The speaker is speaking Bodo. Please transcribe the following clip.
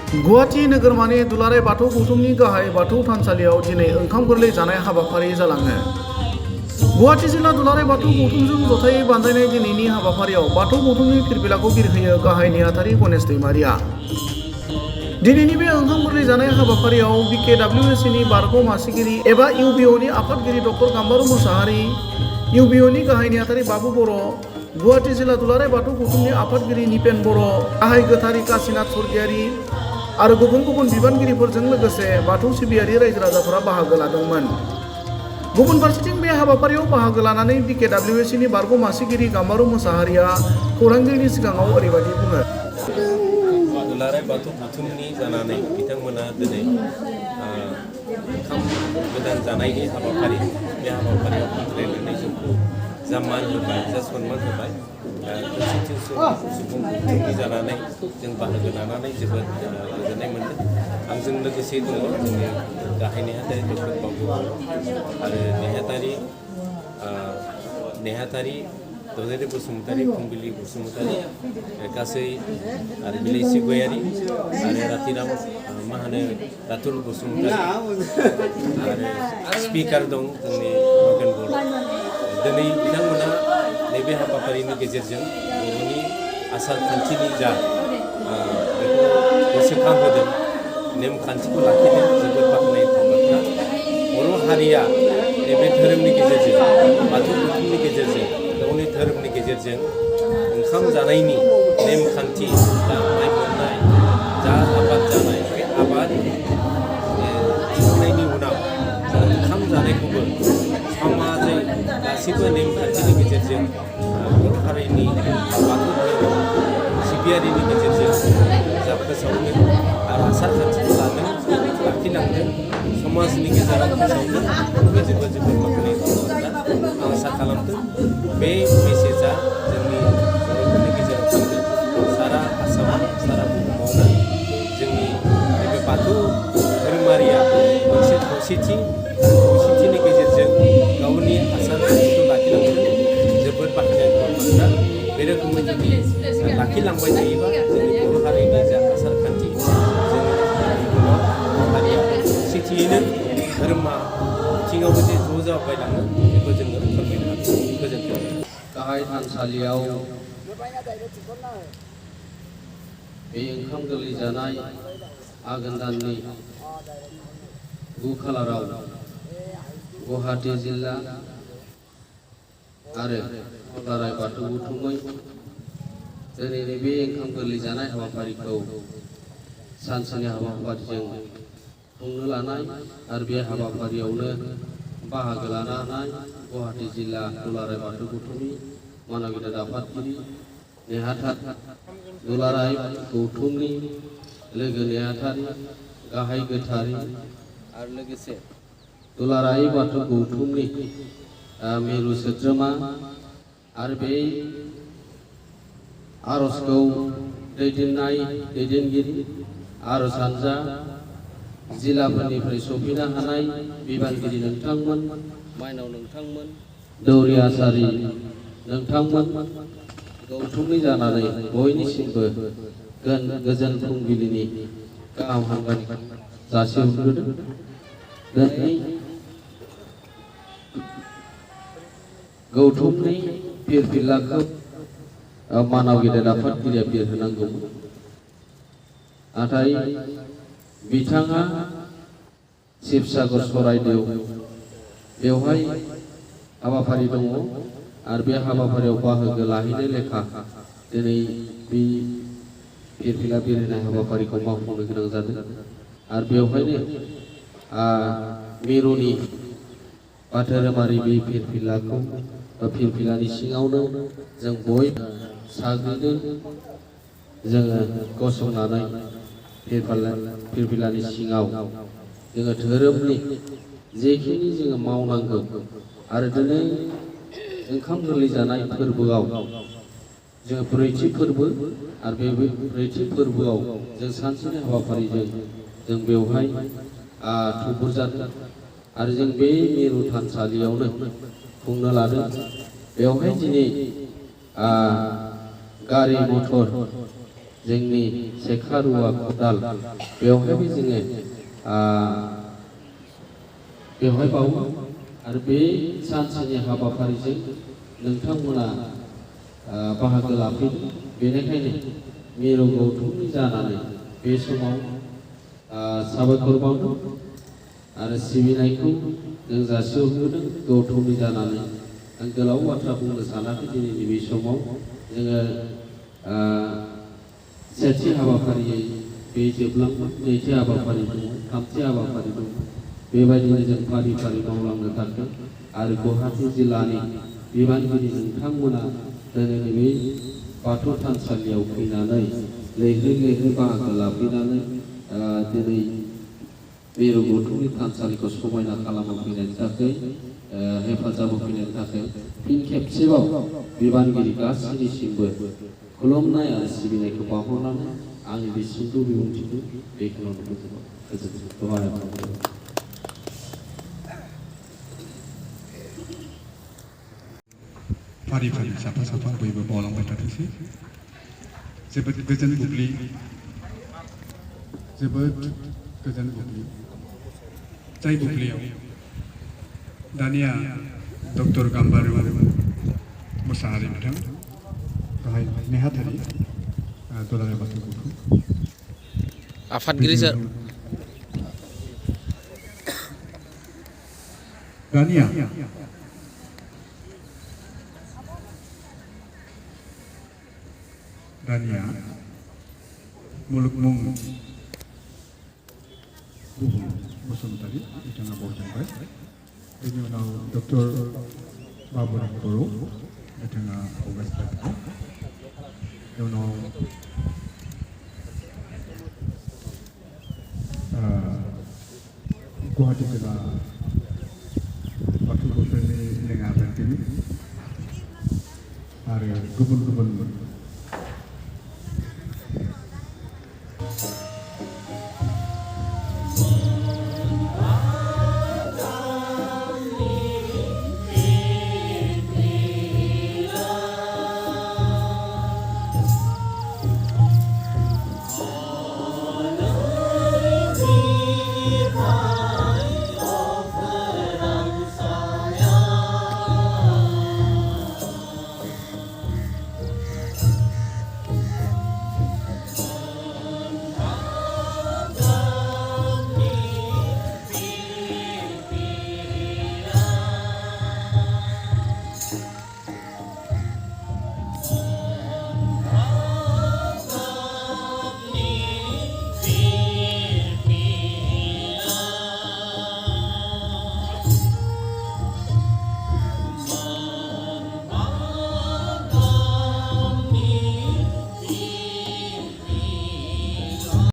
गुवाहाटी नोगोरमानि दुलाराय बाथौ गौथुमनि गाहाय बाथौ थानसालियाव दिनै ओंखाम गोरलै जानाय हाबाफारि जालाङो। गुवाहाटी जिल्ला दुलाराय बाथौ गौथुमजों जथायै बानजायनाय दिनैनि हाबाफारियाव बाथौ गौथुमनि फिरफिलाखौ बिरहोयो गाहाय नेहाथारि गणेश दैमारिया। दिनैनि बे ओंखाम गोरलै जानाय हाबाफारियाव BKWSनि बारग' मासिगिरि एबा UBOनि आफादगिरि डक्टर गाम्बारु मोसाहारि, UBOनि गाहाय नेहाथारि बाबु बर', गुवाहाटी जिल्ला दुलाराय बाथौ गौथुमनि आफादगिरि निपेन बर', गाहाय गोथारि काशीनाथ स्वर्गियारि आरो गुबुन गुबुन बिबानगिरिफोरजों लोगोसे बाथौ सिबियारि रायजो राजाफोरा बाहागो लादोंमोन। गुबुन फारसेथिं बे हाबाफारियाव बाहागो लानानै BKWSनि बारग' मासिगिरि गाम्बारु मोसाहारिया खौरांगिरिनि सिगाङाव ओरैबायदि बुङो। दुलाराय बाथौ गौथुमनि जानानै बिथांमोना दिनै ओंखाम गोदान जानायनि हाबाफारि बे हाबाफारियाव बाहागो जोंखौ जा मान होबाय जा सन्मान होबाय सुबुंफोरनि जानानै जों बाहागो लानानै जोबोद गोजोननाय मोन्दों। आंजों लोगोसे दङ जोंनि गाहाय नेहाथारि डक्टर बाबु आरो नेहाथारि ददेरे बसुमतारी, फुंबिलि बसुमतारी, गासै आरो बिलाइसि गयारि आरो रातिराम रातुल बसुमतारी आरो स्पिकार दं जोंनि मगेन बर'। दिनै बिथांमोना नैबे हाबाफारिनि गेजेरजों बर'नि आसार खान्थिनि जा बेखौ गोसोखांहोदों, नेमखान्थिखौ लाखिदों, जोबोद बाख्नायथाव बाथ्रा। बर' हारिया नैबे धोरोमनि गेजेरजों बाथौ गौथुमनि गेजेरजों गावनि धोरोमनि गेजेरजों ओंखाम जानायनि नेमखान्थि जा माइ मोननाय जा आबाद जानाय बे आबाद थिखांनायनि उनाव ओंखाम जानायखौबो समाजै गासैबो नेमखान्थिनि गेजेरजों बर' हारिनि बाथौ धोरोम सिबियारिनि गेजेरजों जा फोसावनो आरो आसार खान्थिखौ लाखिलांदों, समाजनि गेजेराव फोसावनो बे जोबोद बाख्नायथाव बाथ्रा। आं आसा खालामदों बे मेसेजआ जोंनि बर'फोरनि गेजेराव थांगोन, सारा आसामाव सारा बुहुमावनो जोंनि नैबे बाथौ धोरोमारिया मोनसे खौसेथिनि गेजेरजों गावनि आसार खान्थिखौ लाखिलांदों, जोबोद बाख्नायथाव बाथ्रा। बे रोखोमै जुदि लाखिलांबाय थायोबा जोंनि बर' हारिनि जा आसार खान्थि जोंनि बर' हारिया खौसेथियैनो धोरोमा बिथिङावबो जे ज' जाबायलाङो बेखौ जोङो फोरमायनो हागोन। गोजोन्थों। गाहाय थानसालियाव बे ओंखाम गोरलै जानाय आघोन दाननि 9 खालाराव गुवाहाटी जिल्ला आरो दुलाराय बाथौ गौथुमै दिनैनि बे ओंखाम गोरलै जानाय हाबाफारिखौ सानसेनि हाबाफारिजों खुंनो लानाय आरो बे हाबाफारियावनो बाहागो लानो हानाय गुवाहाटी जिल्ला दुलाराय बाथौ गौथुमनि मानगिरि आफादगिरि नेहाथारि दुलाराय गौथुमनि लोगो नेहाथारि गाहाय गोथारि आरो लोगोसे दुलाराय बाथौ गौथुमनि मिरु सोद्रोमा आरो बे आर'जखौ दैदेननाय दैदेनगिरि आर'ज हानजा जिल्लाफोरनिफ्राय सफैनो हानाय बिबानगिरि नोंथांमोन, माइनाव नोंथांमोन, दौरि आसारि नोंथांमोन, गौथुमनि जानानै बयनिसिमबो गोजोन फुंबिलिनि गाहाम हामलायनायखौ जासिहरग्रोदों। दिनै गौथुमनि फिरफिलाखौ मानाव गेदेर आफादगिरिया बिरहोनांगौमोन, नाथाय बिथाङा शिबसागर सराइदेव बेवहाय हाबाफारि दङ आरो बे हाबाफारियाव बाहागो लाहैनो लेखा दिनै बे फिरफिला बिरहोनाय हाबाफारिखौ मावफुंनो गोनां जादों। आरो बेवहायनो मिरुनि बा धोरोमारि बे फिरफिलाखौ फिरफिलानि सिङावनो जों बयबो साग्रिदै जोङो गसंनानै फिरफिलानि सिङाव जोङो धोरोमनि जेखिनि जोङो मावनांगौ आरो दिनै ओंखाम गोरलै जानाय फोरबोआव जों ब्रैथि फोरबो आरो बे ब्रैथि फोरबोआव जों सानसेनि हाबाफारिजों जों बेवहाय थुबुर जादों आरो जों बे मिरु थानसालियावनो खुंनो लादों। बेवहाय दिनै गारि मथर जोंनि सेखा रुवा खदाल बेवहायबो जोङो बेवहाय बावो आरो बे सानसेनि हाबाफारिजों नोंथांमोना बाहागो लाफैदों। बेनिखायनो मिरु गौथुमनि जानानै बे समाव साबायखर बावदों आरो सिबिनायखौ जों जासिहरबोदों। गौथुमनि जानानै आं गोलाव बाथ्रा बुंनो सानाखै दिनैनि बे समाव जोङो सेथि हाबाफारियै बे जोबलांबाय, नैथि हाबाफारि दङ, थामथि हाबाफारि दङ। बेबायदिनो जों फारि फारि मावलांनो थाखाय आरो गुवाहाटि जिल्लानि बिबानगिरि नोंथांमोना दिनैनि बे बाथौ थानसालियाव फैनानै लैहोर लैहोर बाहागो लाफैनानै दिनै मिरु गौथुमनि थानसालिखौ समायना खालामफैनायनि थाखाय हेफाजाब होफैनायनि थाखाय फिन खेबसेबाव बिबानगिरि गासैनिसिमबो खुलुमनाय आरो सिबिनायखौ बावहरनानै आंनि बे सुंद' बिबुंथिखौ बेखिनियावनो फोजोबबाय। फारि फारि साफा साफा बयबो बावलांबाय थाथोंसै। जोबोद गोजोन बुब्लि, जोबोद गोजोन बुब्लि। जाय बुब्लियाव दानिया डक्टर गाम्बारु मोसाहारि बिथां गाहाय नेहाथारि दुलाराय बाथौ गौथुम आफादगिरि सार दानिया मुलुगमुं बुहुम बसुमतारी बिथाङा बावजोबबाय। बेनि उनाव डक्टर बाबुराम बर' बिथाङा बावगासिनो दङ। बेनि उनाव गुवाहाटि जिल्ला बाथौ गौथुमनि लेङा बेंगिरि आरो गुबुन गुबुन